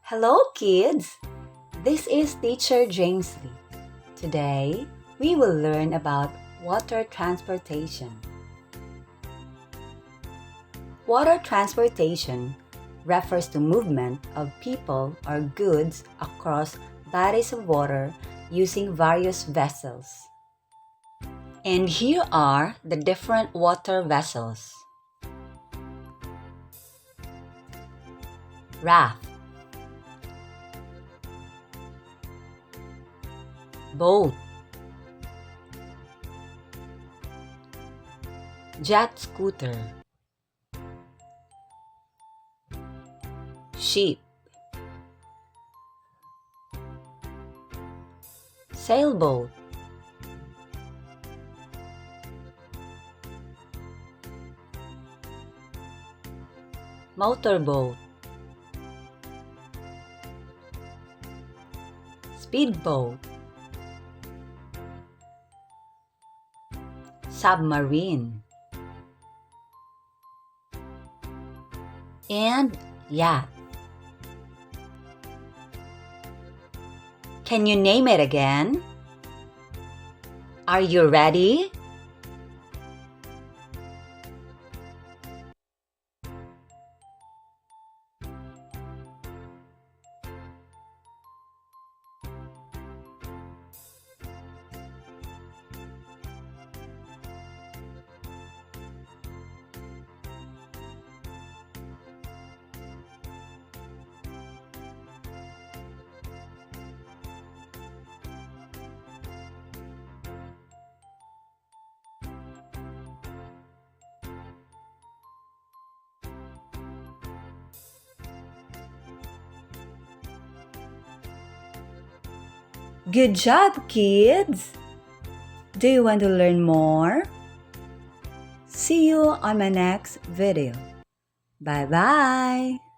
Hello, kids! This is Teacher Jamesley. Today, we will learn about water transportation. Water transportation refers to movement of people or goods across bodies of water using various vessels. And here are the different water vessels. Raft, boat, jet scooter, ship, sailboat, motorboat, speedboat, submarine, and yacht. Can you name it again? Are you ready? Good job, kids! Do you want to learn more? See you on my next video. Bye-bye!